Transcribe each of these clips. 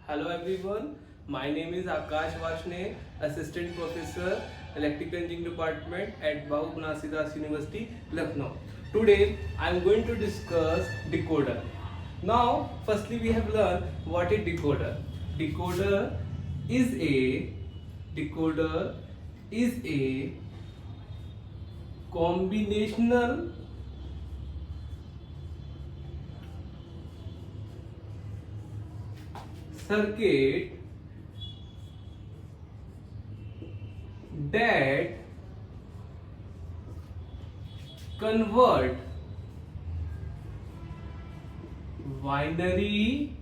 Hello everyone, my name is Akash Vashne, Assistant Professor, Electrical Engineering Department at Babu Banasidas University, Lucknow. Today I am going to discuss decoder. Now, firstly we have learned what is decoder. Decoder is a decoder is a combinational circuit that convert binary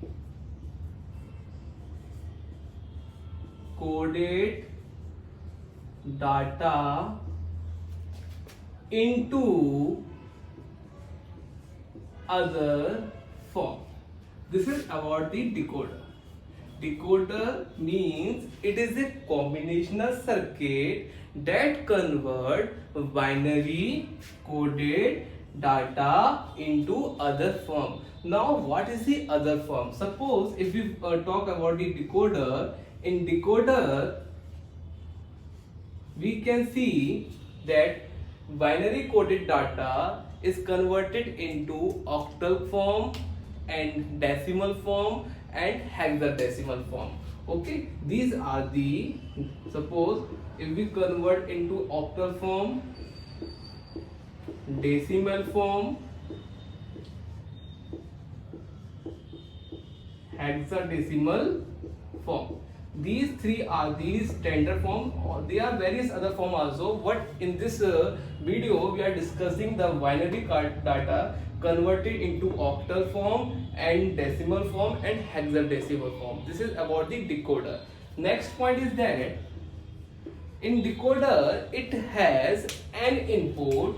coded data into other form. This is about the decoder. Decoder means it is a combinational circuit that convert binary coded data into other form. Now what is the other form? Suppose if we talk about the decoder, in decoder we can see that binary coded data is converted into octal form and decimal form and hexadecimal form. Okay, these are the, suppose if we convert into octal form, decimal form, hexadecimal form. These three are the standard form, or there are various other form also, but in this video we are discussing the binary data converted into octal form and decimal form and hexadecimal form. This is about the decoder. Next point is that in decoder it has an input,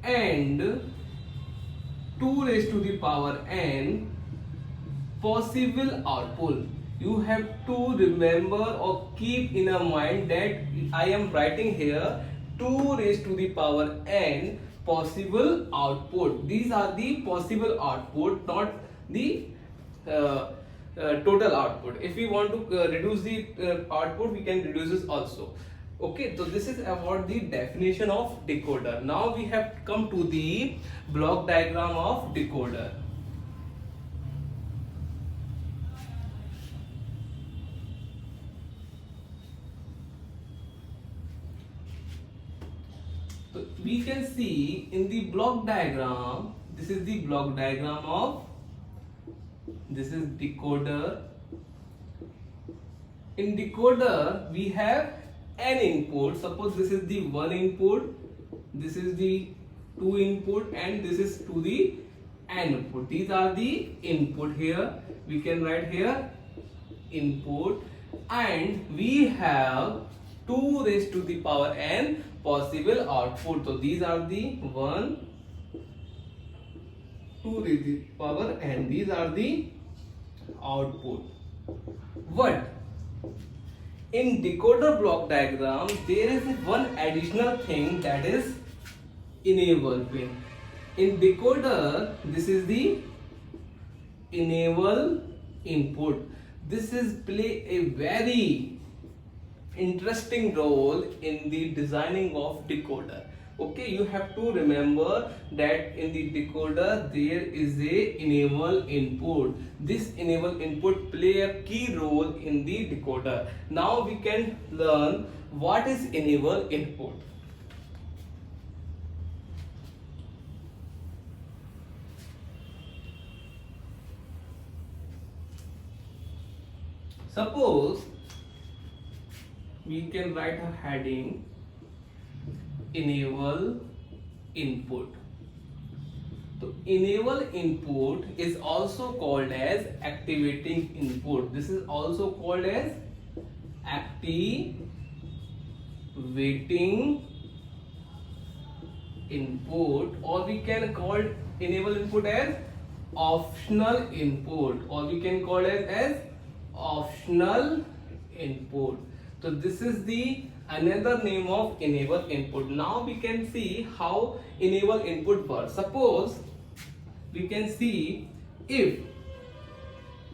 and 2 raised to the power n possible output. You have to remember or keep in a mind that I am writing here 2 raised to the power n possible output. These are the possible output, not the total output. If we want to reduce the output, we can reduce this also. Okay, so this is about the definition of decoder. Now we have come to the block diagram of decoder. So we can see in the block diagram, this is the block diagram of, this is decoder. In decoder we have n input. Suppose this is the 1 input, this is the 2 input, and this is to the n input. These are the input. Here we can write here input, and we have 2 raised to the power n possible output. So these are the 1, 2 raised to the power n. These are the output. But in decoder block diagram there is one additional thing, that is enable pin. In decoder this is the enable input. This is play a very interesting role in the designing of decoder. Okay, you have to remember that in the decoder there is a enable input. This enable input play a key role in the decoder. Now we can learn what is enable input. Suppose we can write a heading enable input. So enable input is also called as activating input. This is also called as activating input, or we can call enable input as optional input, or we can call it as optional input. So this is the another name of enable input. Now we can see how enable input works. Suppose we can see if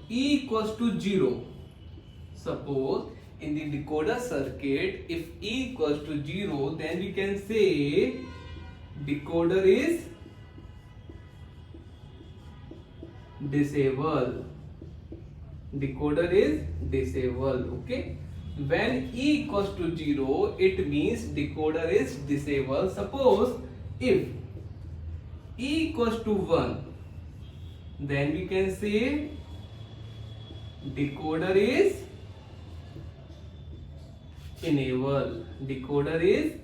E equals to 0. Suppose in the decoder circuit, if E equals to 0, then we can say decoder is disabled. Decoder is disabled. Okay. When E equals to 0, it means decoder is disabled. Suppose if E equals to 1, then we can say decoder is enabled. Decoder is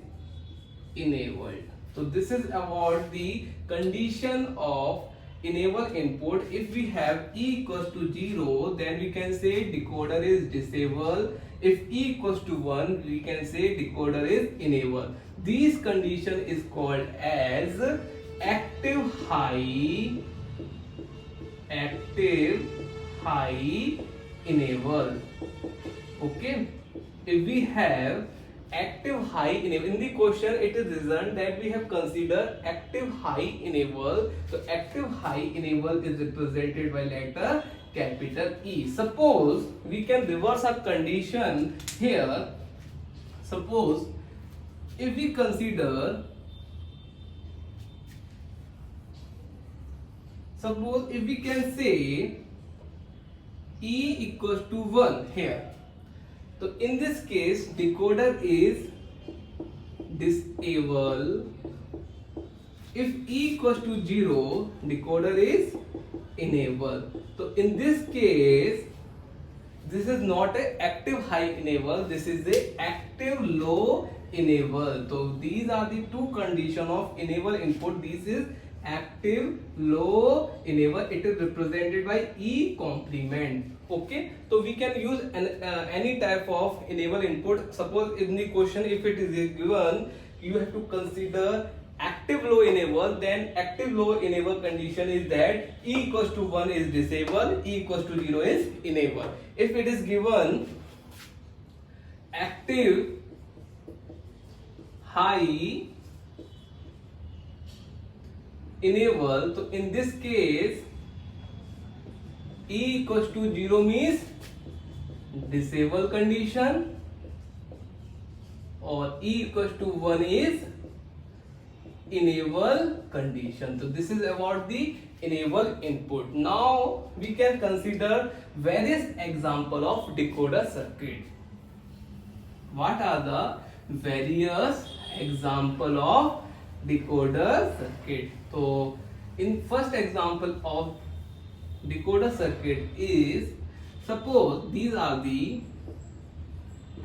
enabled. So this is about the condition of enable input. If we have E equals to 0, then we can say decoder is disabled. If E equals to 1, we can say decoder is enabled. This condition is called as active high enable. Okay. If we have active high enable, in the question it is written that we have considered active high enable. So active high enable is represented by letter capital E. Suppose we can reverse our condition here. Suppose if we consider, suppose if we can say E equals to 1 here. So in this case, decoder is disabled. If E equals to 0, decoder is enabled. So in this case, this is not a active high enable, this is a active low enable. So these are the two conditions of enable input. This is active low enable. It is represented by E complement. Okay, so we can use any type of enable input. Suppose in the question, if it is given, you have to consider active low enable. Then active low enable condition is that E equals to 1 is disabled, E equals to 0 is enable. If it is given active high enable, so in this case E equals to 0 means disable condition, or E equals to 1 is enable condition. So this is about the enable input. Now we can consider various example of decoder circuit. What are the various example of decoder circuit? So in first example of decoder circuit is, suppose these are the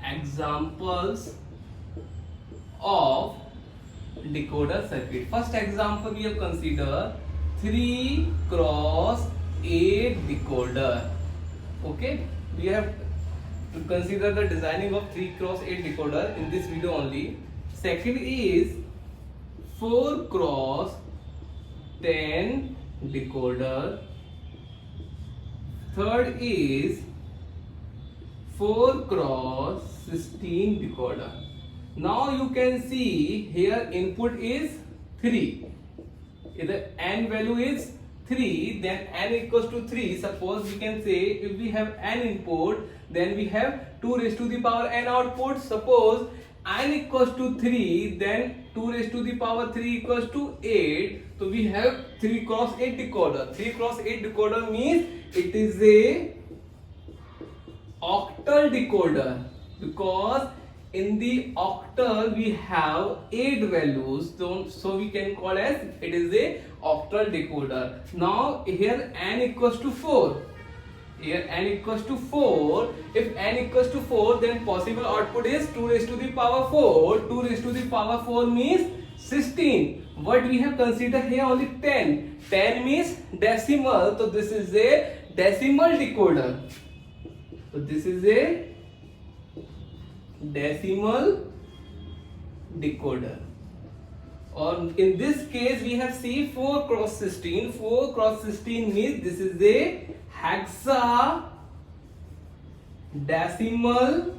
examples of decoder circuit. First example we have considered 3 cross 8 decoder. Okay, we have to consider the designing of 3 cross 8 decoder in this video only. Second is 4 cross 10 decoder. Third is 4 cross 16 decoder. Now you can see here input is 3. If the n value is 3, then n equals to 3. Suppose we can say if we have n input, then we have 2 raised to the power n output. Suppose n equals to 3, then 2 raised to the power 3 equals to 8. So we have 3 cross 8 decoder. 3 cross 8 decoder means it is a octal decoder, because in the octal we have 8 values, so we can call as it is a octal decoder. Now here n equals to 4. Here n equals to 4. If n equals to 4, then possible output is 2 raised to the power 4. 2 raised to the power 4 means 16. What we have considered here only 10. 10 means decimal. So this is a decimal decoder. So this is a decimal decoder. Or in this case we have seen 4 cross 16. 4 cross 16 means this is a hexa decimal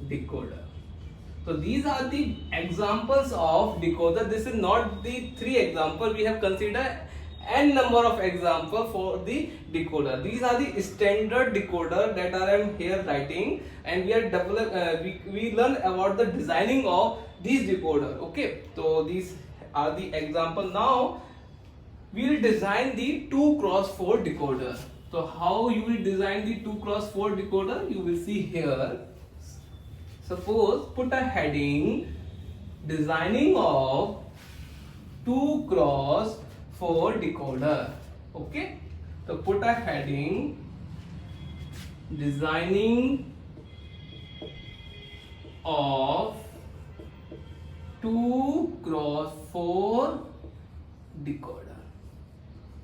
decoder. So these are the examples of decoder. This is not the 3 example. We have considered n number of example for the decoder. These are the standard decoder that I am here writing, and we are we learn about the designing of these decoder. Okay, so these are the example. Now we will design the 2x4 decoder. So how you will design the 2x4 decoder? You will see here. Suppose put a heading designing of 2x4 decoder. Okay, so put a heading designing of 2x4 decoder.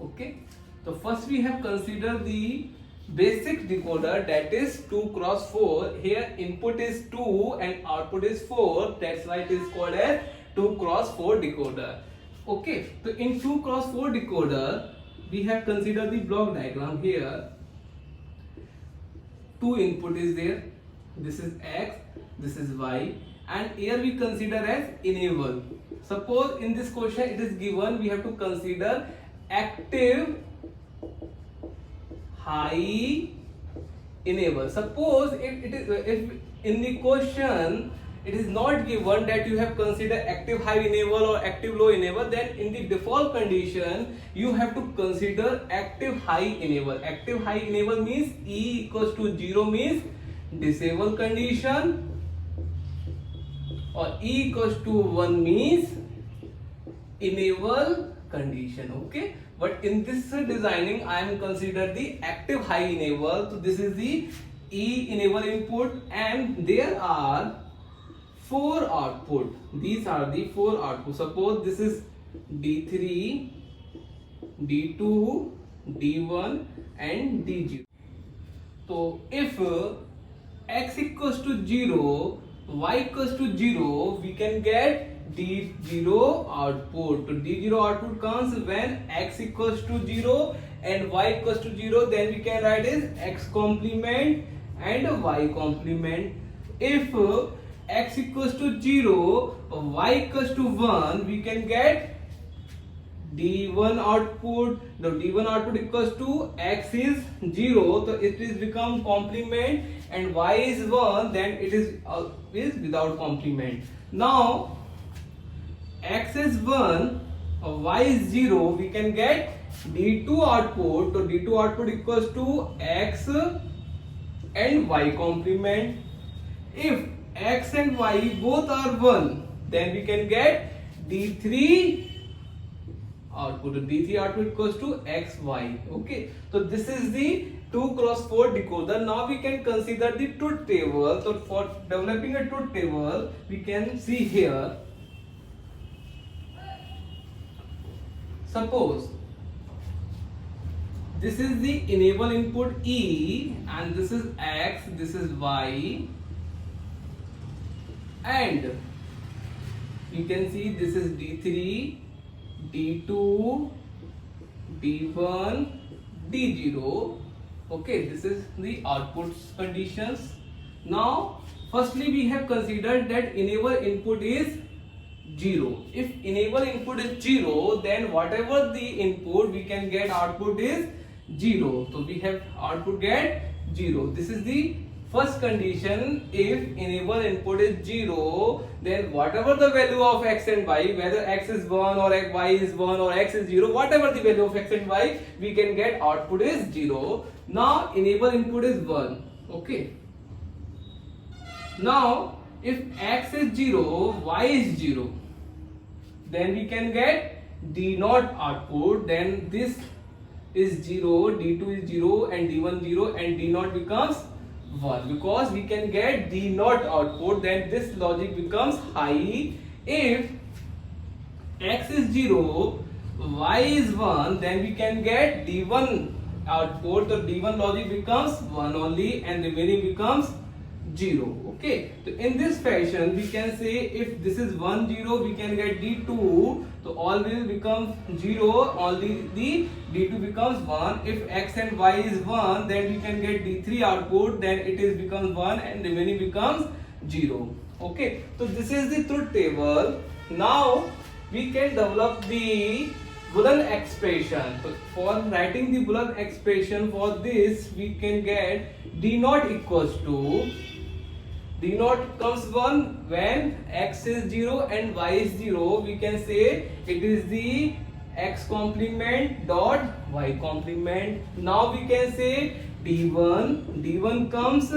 Okay, so first we have considered the basic decoder, that is 2x4. Here input is 2 and output is 4. That's why it is called as 2x4 decoder. Okay, so in 2x4 decoder we have considered the block diagram. Here 2 input is there. This is X, this is Y, and here we consider as enable. Suppose in this question it is given we have to consider active high enable. Suppose if in the question it is not given that you have considered active high enable or active low enable, then in the default condition you have to consider active high enable. Active high enable means E equals to 0 means disable condition, or E equals to 1 means enable condition. Okay, but in this designing I am consider the active high enable. So this is the E enable input, and there are 4 output. These are the 4 output. Suppose this is D3, D2, D1 and D0. So if X equals to 0, Y equals to 0, we can get D0 output. So D0 output comes when X equals to 0 and Y equals to 0, then we can write as X complement and Y complement. If X equals to 0, Y equals to 1, we can get D1 output. The D1 output equals to X is 0, so it is become complement, and Y is 1, then it is without complement. Now X is 1, Y is 0, we can get D2 output. So D2 output equals to X and Y complement. If X and Y both are 1, then we can get D3 output. D3 output equals to XY. Okay, so this is the 2x4 decoder. Now we can consider the truth table. So for developing a truth table, we can see here. Suppose this is the enable input E, and this is X, this is Y, and you can see this is D3, D2, D1, D0. Okay, this is the output conditions. Now firstly we have considered that enable input is 0. If enable input is 0, then whatever the input we can get output is 0. So we have output get 0. This is the first condition. If enable input is 0, then whatever the value of X and Y, whether X is 1 or Y is 1 or X is 0, whatever the value of X and Y, we can get output is 0. Now enable input is 1. Okay. Now if X is 0, Y is 0, then we can get D0 output. Then this is 0, D2 is 0 and D1 0, and D0 becomes 1, because we can get D0 output. Then this logic becomes high. If X is 0, Y is 1, then we can get D1 output. The D1 logic becomes 1 only, and remaining becomes 0. Okay, so in this fashion we can say if this is 1 0, we can get D2, so all will become 0, only the D2 becomes 1. If X and Y is 1, then we can get D3 output, then it is becomes 1 and remaining becomes 0. Okay, so this is the truth table. Now we can develop the Boolean expression. So for writing the Boolean expression, for this we can get d naught equals to, d naught comes 1 when x is 0 and y is 0. We can say it is the x complement dot y complement. Now we can say d1 comes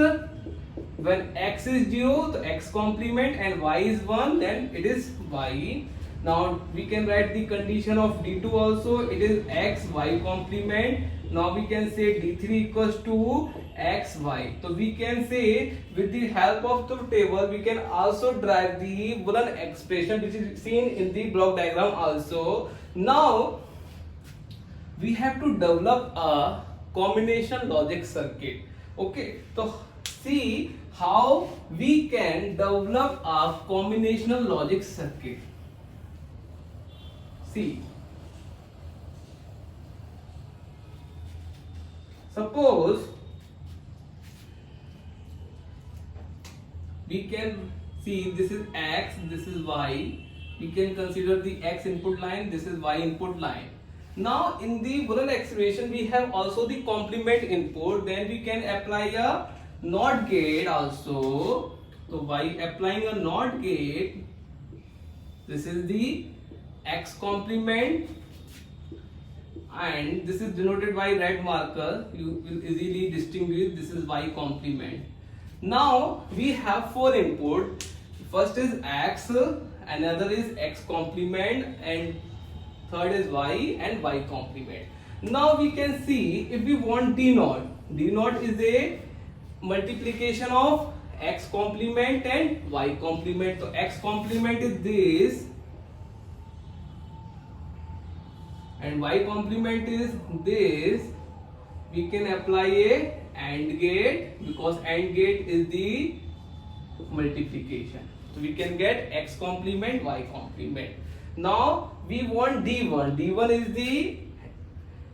when x is 0, the x complement, and y is 1, then it is y. Now we can write the condition of d2 also. It is x y complement. Now we can say d3 equals to x y. So we can say with the help of the table we can also derive the Boolean expression, which is seen in the block diagram also. Now we have to develop a combination logic circuit. Okay, so see how we can develop a combinational logic circuit. See, suppose we can see this is x, this is y. We can consider the x input line, this is y input line. Now in the Boolean expression we have also the complement input. Then we can apply a NOT gate also. So by applying a NOT gate, this is the x complement and this is denoted by red marker. You will easily distinguish this is y complement. Now we have 4 input. First is x, another is x complement, and third is y and y complement. Now we can see if we want d naught. D naught is a multiplication of x complement and y complement. So x complement is this and y complement is this. We can apply a AND gate because AND gate is the multiplication. So we can get x complement, y complement. Now we want d1. d1 is the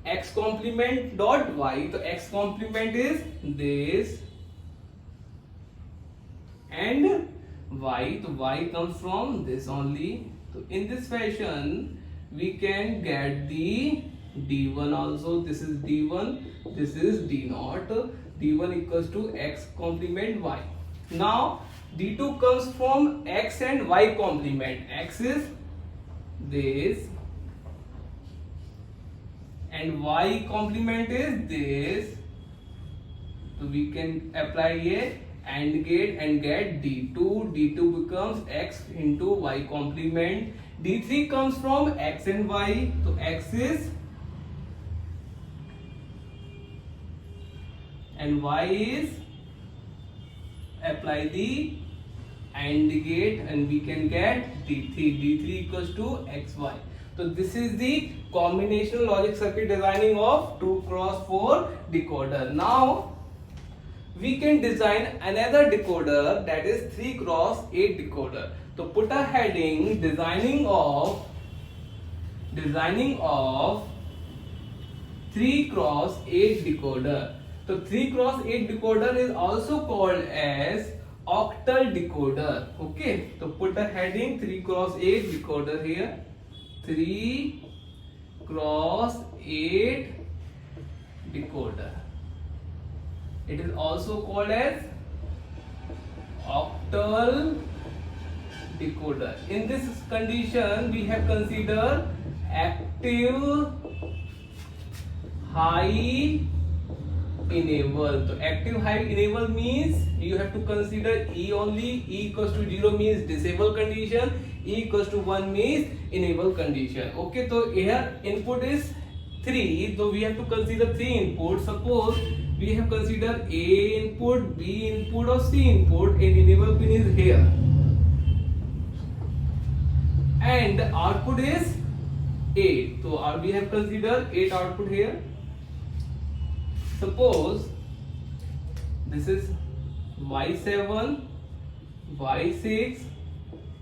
x complement dot y. So x complement is this and y. So y comes from this only. So in this fashion we can get the d1 also. This is d1, this is d0. d1 equals to x complement y. Now d2 comes from x and y complement. X is this and y complement is this. So we can apply a AND gate and get d2. d2 becomes x into y complement. d3 comes from x and y. So x is and y is, apply the AND gate and we can get d3. d3 equals to xy. So this is the combinational logic circuit designing of 2x4 decoder. Now we can design another decoder, that is 3x8 decoder. So put a heading designing of 3x8 decoder. So 3x8 decoder is also called as octal decoder. Okay, so put a heading 3x8 decoder here. 3x8 decoder. It is also called as octal decoder. In this condition we have considered active high enable. So active high enable means you have to consider E only. E equals to 0 means disable condition, E equals to 1 means enable condition. Okay, so here input is 3, so we have to consider 3 inputs. Suppose we have considered A input, B input or C input, and enable pin is here and the output is 8. So we have considered 8 output here. Suppose this is y7, y6,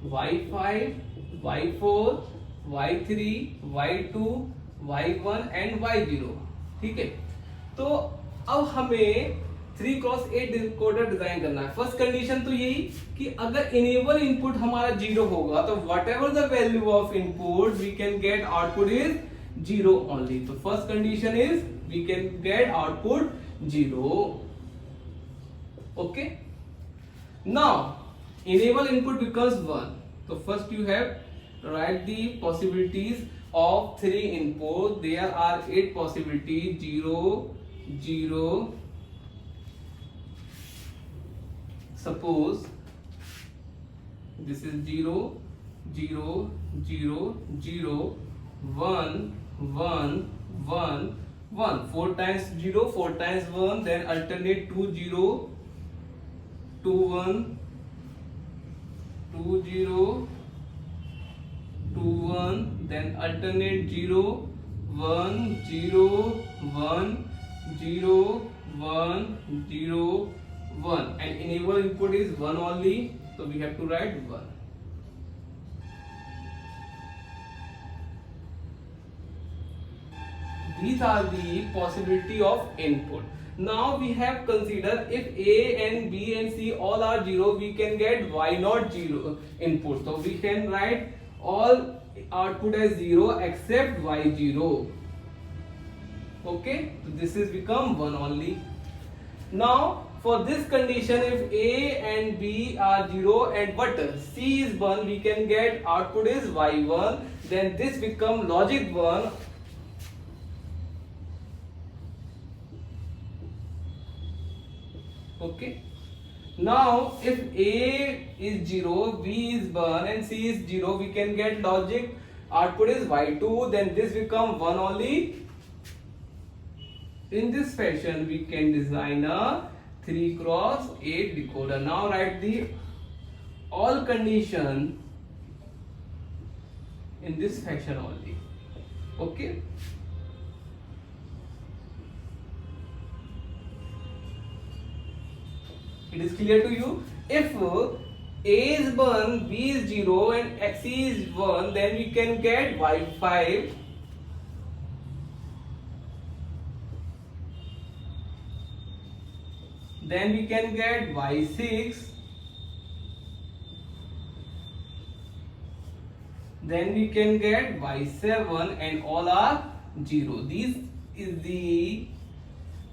y5, y4, y3, y2, y1 and y0. ठीक है, तो अब हमें 3x8 decoder design करना है। First condition तो यही कि अगर इनेबल इनपुट हमारा 0 होगा तो whatever the value of input we can get output is 0 only. तो first condition is we can get output 0। Okay, now enable input becomes 1. So first you have write the possibilities of 3 input. There are 8 possibilities: 0, 0. Suppose this is 0, 0, 0, 0, 1, 1, 1, 1. 4 times 0, 4 times 1. Then alternate 2 0, 2 1. 2 0 2 1, then alternate 0 1 0 1 0 1 0 1, and enable input is 1 only, so we have to write 1. These are the possibility of input. Now we have considered if A and B and C all are 0, we can get Y not 0 input. So we can write all output as 0 except Y 0. Okay, so this is become 1 only. Now for this condition, if A and B are 0 and but C is 1, we can get output is Y1. Then this become logic 1. Okay, now if A is 0, B is 1 and C is 0, we can get logic output is Y2. Then this become 1 only. In this fashion we can design a 3x8 decoder. Now write the all condition in this fashion only. Okay, it is clear to you. If A is 1, B is 0 and C is 1, then we can get Y5. Then we can get Y6. Then we can get Y7, and all are 0. This is the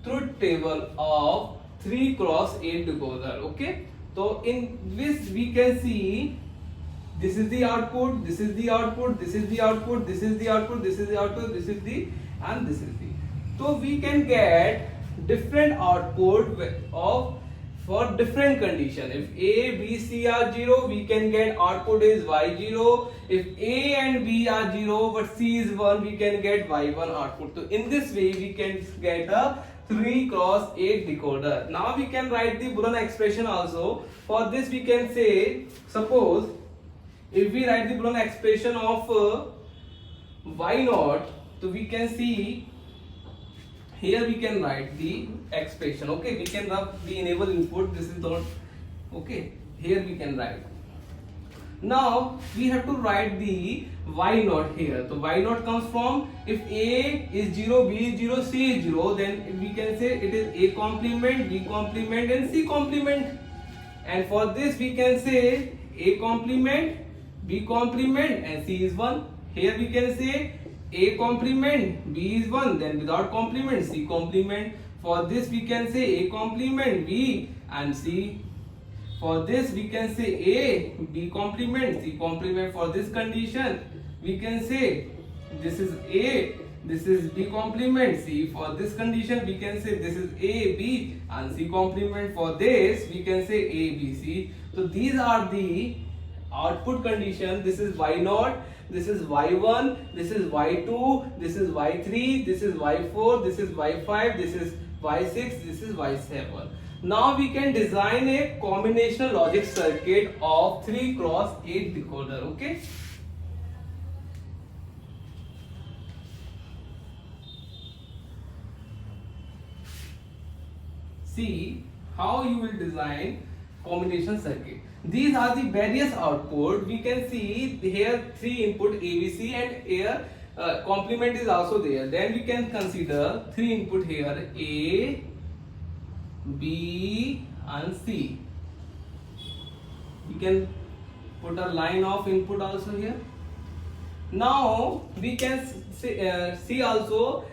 truth table of 3x8 decoder. Okay, so in this we can see this is the output, this is the output, this is the output, this is the output, this is the output, this is the, and this is the. So we can get different output of for different condition. If A, B, C are 0, we can get output is Y0. If A and B are 0 but C is 1, we can get Y1 output. So in this way we can get a 3x8 decoder. Now we can write the Boolean expression also. For this we can say, suppose if we write the Boolean expression of Y0, so we can see here we can write the expression. Okay, we can rub the enable input. This is not okay. Here we can write. Now we have to write the Y0 here. So Y0 comes from if A is 0, B is 0, C is 0, then we can say it is A complement, B complement and C complement. And for this we can say A complement, B complement and C is 1. Here we can say A complement, B is 1, then without complement C complement. For this we can say A complement, B and C. For this we can say A, B complement, C complement. For this condition we can say this is A, this is B complement, C. For this condition we can say this is A, B and C complement. For this we can say A, B, C. So these are the output condition. This is Y0, this is Y1, this is Y2, this is Y3, this is Y4, this is Y5, this is Y6, this is Y7. Now we can design a combinational logic circuit of 3x8 decoder. Okay, see how you will design combination circuit. These are the various output. We can see here 3 input ABC and here complement is also there. Then we can consider 3 input here A, B and C. We can put a line of input also here. Now we can see also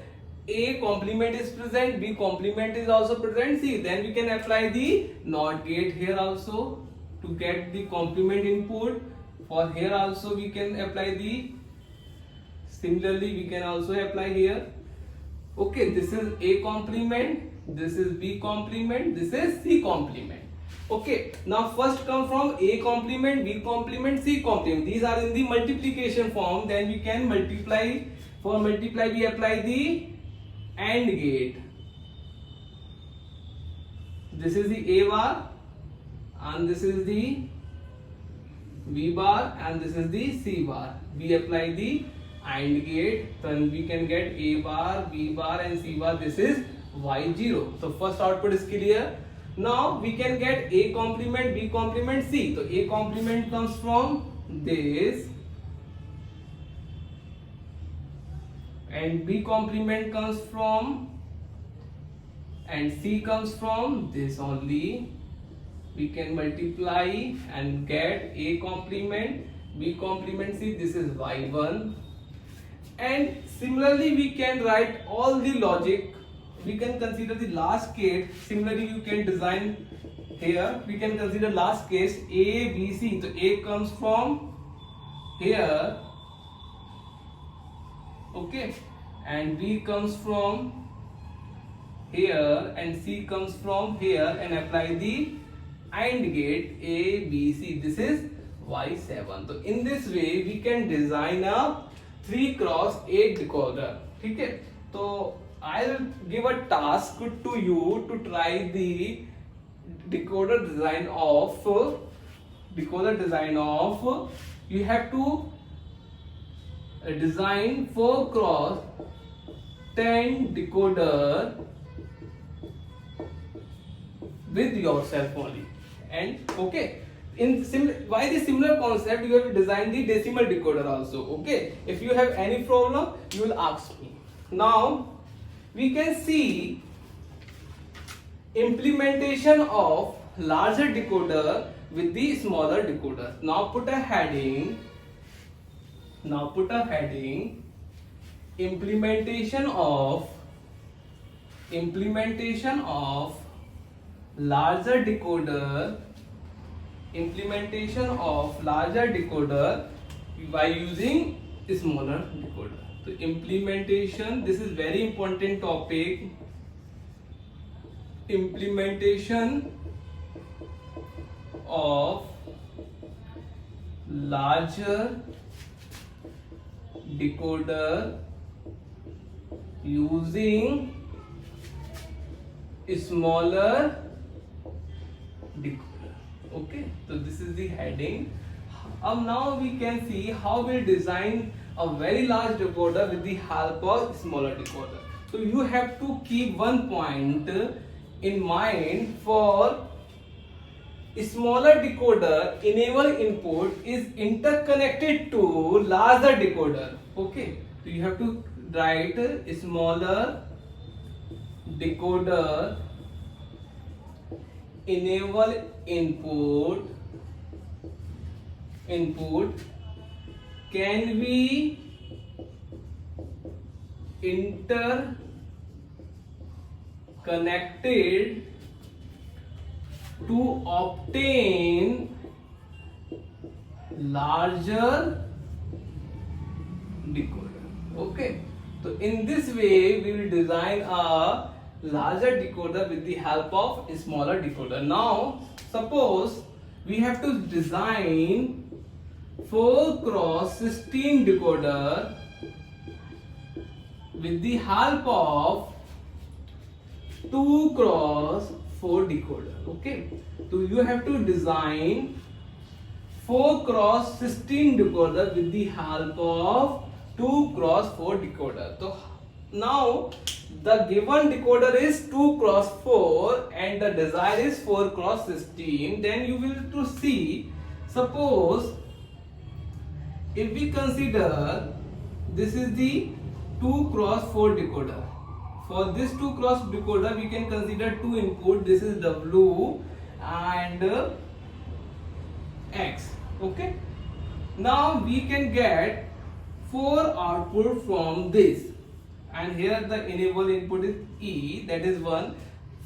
A complement is present, B complement is also present. See, then we can apply the NOT gate here also to get the complement input. For here also we can apply the, similarly we can also apply here. Okay, this is A complement, this is B complement, this is C complement. Okay, now first come from A complement, B complement, C complement. These are in the multiplication form. Then we can multiply. For multiply we apply the AND gate. This is the A bar and this is the B bar and this is the C bar. We apply the AND gate, then we can get A bar, B bar and C bar. This is Y0. So first output is clear. Now we can get A complement, B complement, C. So A complement comes from this and B complement comes from and C comes from this only. We can multiply and get A complement, B complement, C. This is Y1. And similarly we can write all the logic. We can consider the last case. Similarly you can design here. We can consider last case A, B, C. So A comes from here, okay, and B comes from here and C comes from here, and apply the AND gate A, B, C. This is Y7. So in this way we can design a 3x8 decoder. Okay, so I'll give a task to you to try the decoder design of you have to design 4x10 decoder with yourself only. And okay, why the similar concept, you have to design the decimal decoder also. Okay, if you have any problem you will ask me. Now we can see implementation of larger decoder with the smaller decoder. Now put a heading. Implementation of larger decoder. Implementation of larger decoder by using smaller decoder. So implementation, this is very important topic. Implementation of larger decoder using smaller decoder. Okay, so this is the heading. Now we can see how we design a very large decoder with the help of smaller decoder. So you have to keep one point in mind. For smaller decoder, enable input is interconnected to larger decoder. Okay, so you have to write smaller decoder enable input can be interconnected to obtain larger decoder. Okay, so in this way we will design a larger decoder with the help of a smaller decoder. Now suppose we have to design 4x16 decoder with the help of 2x4 decoder. Okay, so you have to design 4x16 decoder with the help of 2x4 decoder. So now the given decoder is 2x4 and the desired is 4x16. Then you will to see, suppose if we consider this is the 2x4 decoder, For this 2 cross decoder, we can consider two input. This is W and X. Okay. Now we can get 4 output from this, and here the enable input is E, that is 1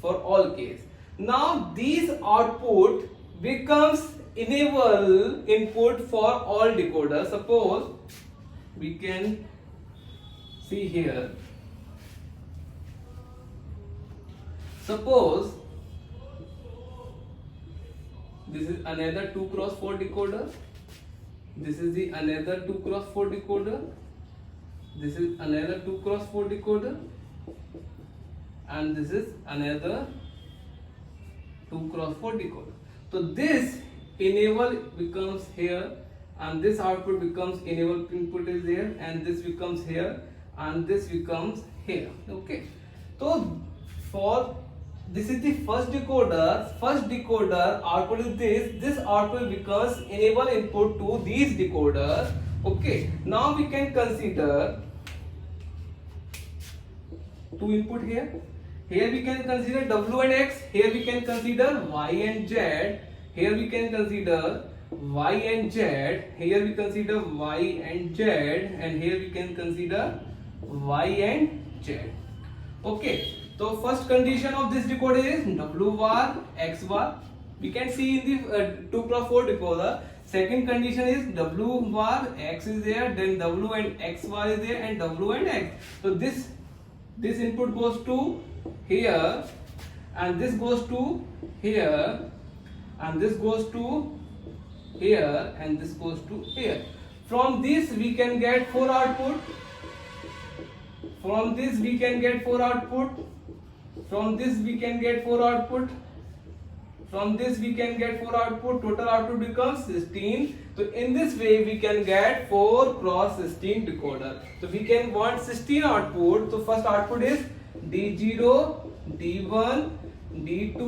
for all case. Now these output becomes enable input for all decoders. Suppose we can see here. Suppose this is another 2 cross 4 decoder. This is the another 2 cross 4 decoder. This is another 2 cross 4 decoder. And this is another 2 cross 4 decoder. So this enable becomes here, and this output becomes enable input is there, and this becomes here, and this becomes here. Okay. So for this is the first decoder. First decoder output is this. This output becomes enable input to these decoders. Okay. Now we can consider two input here. Here we can consider W and X. Here we can consider Y and Z. Here we can consider Y and Z. Here we consider Y and Z, and here we can consider Y and Z. Okay. So first condition of this decoder is W bar, X bar. We can see in the 2 cross 4 decoder. Second condition is W bar, X is there, then W and X bar is there, and W and X. So this input goes to here, and this goes to here, and this goes to here, and this goes to here. From this we can get 4 output. From this we can get 4 output. From this we can get 4 output. From this we can get 4 output. Total output becomes 16. So in this way we can get 4 cross 16 decoder. So we can want 16 output. So first output is D0, D1, D2,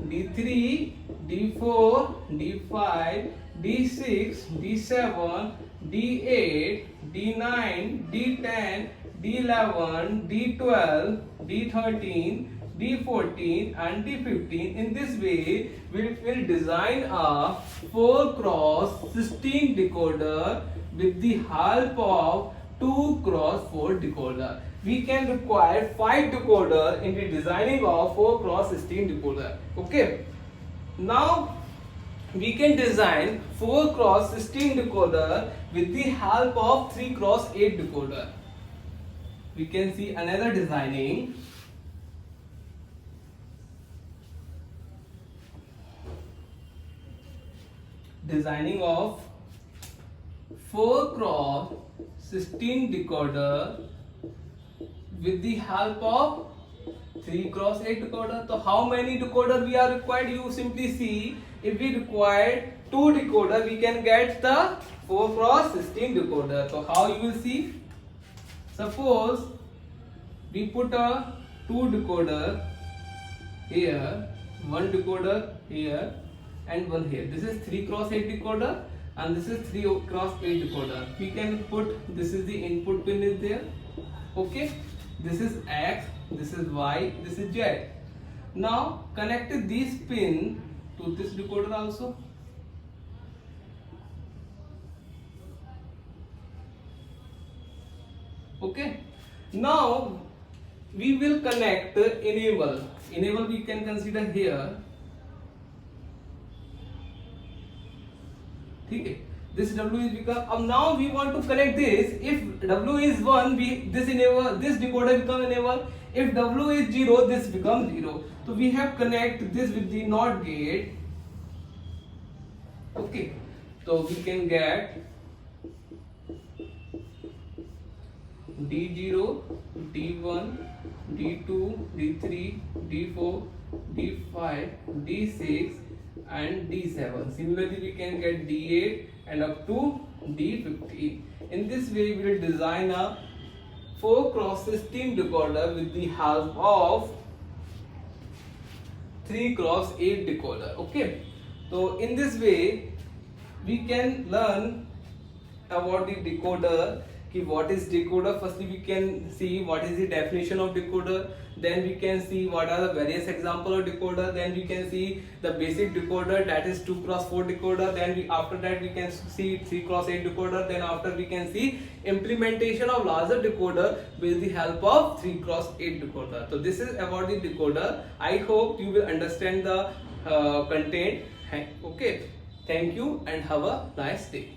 D3, D4, D5, D6, D7, D8, D9, D10, D11, D12, D13, D14 and D15. In this way, we will design a 4 cross 16 decoder with the help of 2 cross 4 decoder. We can require 5 decoder in the designing of 4 cross 16 decoder. Okay. Now we can design 4 cross 16 decoder with the help of 3 cross 8 decoder. We can see another designing. Designing of 4 cross 16 decoder with the help of 3 cross 8 decoder. So how many decoder we are required? You simply see, if we require 2 decoder, we can get the 4 cross 16 decoder. So how you will see? Suppose we put a 2 decoder here, 1 decoder here, and 1 here. This is 3 cross 8 decoder, and this is 3 cross 8 decoder. We can put, this is the input pin is there. Okay, this is X, this is Y, this is Z. Now connect this pin to this decoder also. Okay, now we will connect enable. Enable we can consider here. Okay. This W is become. Now we want to connect this. If W is 1, this decoder become enable. If W is 0, this becomes 0. So we have connect this with the NOT gate. Okay. So we can get D0, D1, D2, D3, D4, D5, D6 and D7. Similarly, we can get D8 and up to D15. In this way, we will design a 4 cross 16 decoder with the help of 3 cross 8 decoder. Okay. So in this way, we can learn about the decoder. what is decoder. Firstly we can see what is the definition of decoder, then we can see what are the various example of decoder, then we can see the basic decoder, that is 2x4 decoder, then after that we can see 3x8 decoder, then after we can see implementation of larger decoder with the help of 3x8 decoder. So this is about the decoder. I hope you will understand the content. Okay, thank you and have a nice day.